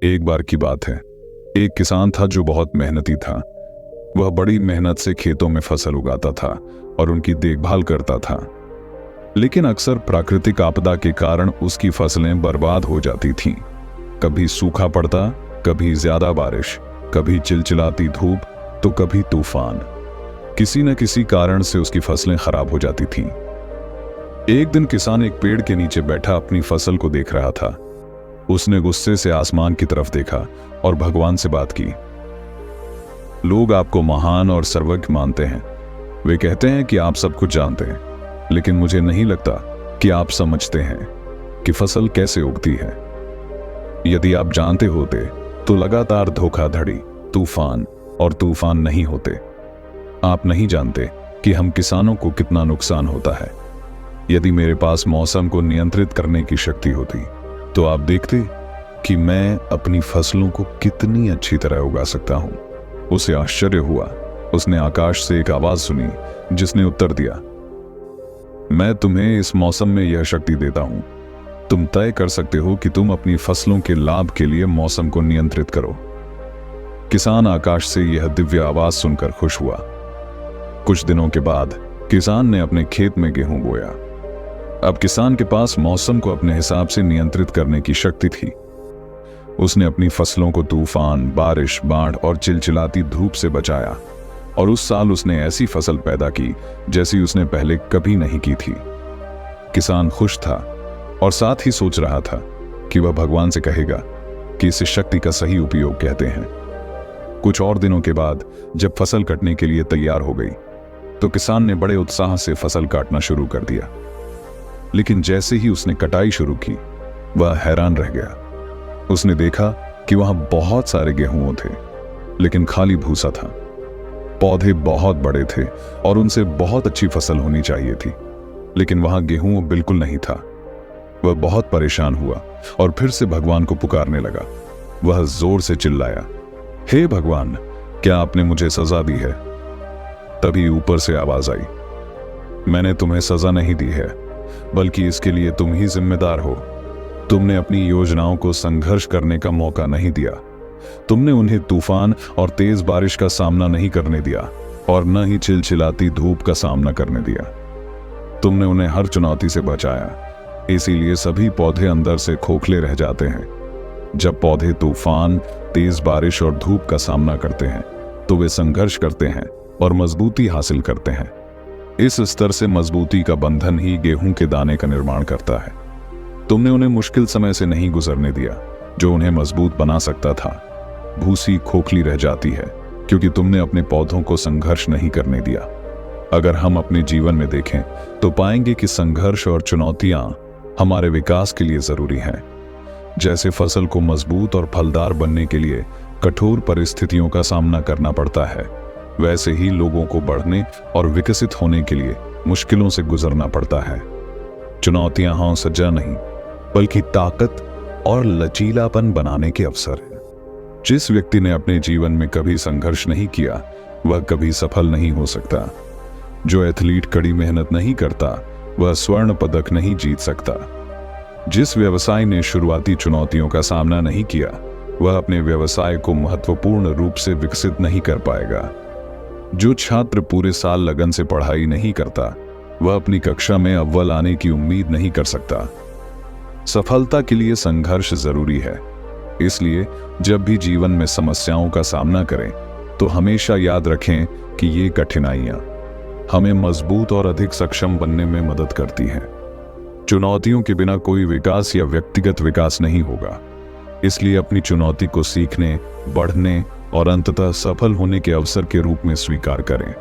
एक बार की बात है, एक किसान था जो बहुत मेहनती था। वह बड़ी मेहनत से खेतों में फसल उगाता था और उनकी देखभाल करता था। लेकिन अक्सर प्राकृतिक आपदा के कारण उसकी फसलें बर्बाद हो जाती थीं। कभी सूखा पड़ता, कभी ज्यादा बारिश, कभी चिलचिलाती धूप, तो कभी तूफान। किसी न किसी कारण से उसकी फसलें खराब हो जाती थीं। एक दिन किसान एक पेड़ के नीचे बैठा अपनी फसल को देख रहा था। उसने गुस्से से आसमान की तरफ देखा और भगवान से बात की। लोग आपको महान और सर्वज्ञ मानते हैं। वे कहते हैं कि आप सब कुछ जानते हैं, लेकिन मुझे नहीं लगता कि आप समझते हैं कि फसल कैसे उगती है। यदि आप जानते होते तो लगातार धोखाधड़ी, तूफान और तूफान नहीं होते। आप नहीं जानते कि हम किसानों को कितना नुकसान होता है। यदि मेरे पास मौसम को नियंत्रित करने की शक्ति होती तो आप देखते कि मैं अपनी फसलों को कितनी अच्छी तरह उगा सकता हूं। उसे आश्चर्य हुआ। उसने आकाश से एक आवाज सुनी जिसने उत्तर दिया, मैं तुम्हें इस मौसम में यह शक्ति देता हूं। तुम तय कर सकते हो कि तुम अपनी फसलों के लाभ के लिए मौसम को नियंत्रित करो। किसान आकाश से यह दिव्य आवाज सुनकर खुश हुआ। कुछ दिनों के बाद किसान ने अपने खेत में गेहूं बोया। अब किसान के पास मौसम को अपने हिसाब से नियंत्रित करने की शक्ति थी। उसने अपनी फसलों को तूफान, बारिश, बाढ़ और चिलचिलाती धूप से बचाया और उस साल उसने ऐसी फसल पैदा की जैसी उसने पहले कभी नहीं की थी। किसान खुश था और साथ ही सोच रहा था कि वह भगवान से कहेगा कि इस शक्ति का सही उपयोग कहते हैं। कुछ और दिनों के बाद जब फसल कटने के लिए तैयार हो गई तो किसान ने बड़े उत्साह से फसल काटना शुरू कर दिया। लेकिन जैसे ही उसने कटाई शुरू की, वह हैरान रह गया। उसने देखा कि वहां बहुत सारे गेहूं थे, लेकिन खाली भूसा था। पौधे बहुत बड़े थे और उनसे बहुत अच्छी फसल होनी चाहिए थी, लेकिन वहां गेहूं बिल्कुल नहीं था। वह बहुत परेशान हुआ और फिर से भगवान को पुकारने लगा। वह जोर से चिल्लाया, हे भगवान, क्या आपने मुझे सजा दी है? तभी ऊपर से आवाज आई, मैंने तुम्हें सजा नहीं दी है, बल्कि इसके लिए तुम ही जिम्मेदार हो। तुमने अपनी योजनाओं को संघर्ष करने का मौका नहीं दिया। तुमने उन्हें तूफान और तेज बारिश का सामना नहीं करने दिया और न ही चिलचिलाती धूप का सामना करने दिया। तुमने उन्हें हर चुनौती से बचाया। इसीलिए सभी पौधे अंदर से खोखले रह जाते हैं। जब पौधे तूफान, तेज बारिश और धूप का सामना करते हैं तो वे संघर्ष करते हैं और मजबूती हासिल करते हैं। इस स्तर से मजबूती का बंधन ही गेहूं के दाने का निर्माण करता है। तुमने उन्हें मुश्किल समय से नहीं गुजरने दिया जो उन्हें मजबूत बना सकता था। भूसी खोखली रह जाती है क्योंकि तुमने अपने पौधों को संघर्ष नहीं करने दिया। अगर हम अपने जीवन में देखें तो पाएंगे कि संघर्ष और चुनौतियां हमारे विकास के लिए जरूरी हैं। जैसे फसल को मजबूत और फलदार बनने के लिए कठोर परिस्थितियों का सामना करना पड़ता है, वैसे ही लोगों को बढ़ने और विकसित होने के लिए मुश्किलों से गुजरना पड़ता है। चुनौतियां हौसला नहीं, बल्कि ताकत और लचीलापन बनाने के अवसर हैं। जिस व्यक्ति ने अपने जीवन में कभी संघर्ष नहीं किया, वह कभी सफल नहीं हो सकता। जो एथलीट कड़ी मेहनत नहीं करता, वह स्वर्ण पदक नहीं जीत सकता। जिस व्यवसाय ने शुरुआती चुनौतियों का सामना नहीं किया, वह अपने व्यवसाय को महत्वपूर्ण रूप से विकसित नहीं कर पाएगा। जो छात्र पूरे साल लगन से पढ़ाई नहीं करता, वह अपनी कक्षा में अव्वल आने की उम्मीद नहीं कर सकता। सफलता के लिए संघर्ष जरूरी है। इसलिए जब भी जीवन में समस्याओं का सामना करें तो हमेशा याद रखें कि ये कठिनाइयां हमें मजबूत और अधिक सक्षम बनने में मदद करती हैं। चुनौतियों के बिना कोई विकास या व्यक्तिगत विकास नहीं होगा। इसलिए अपनी चुनौती को सीखने, बढ़ने और अंततः सफल होने के अवसर के रूप में स्वीकार करें।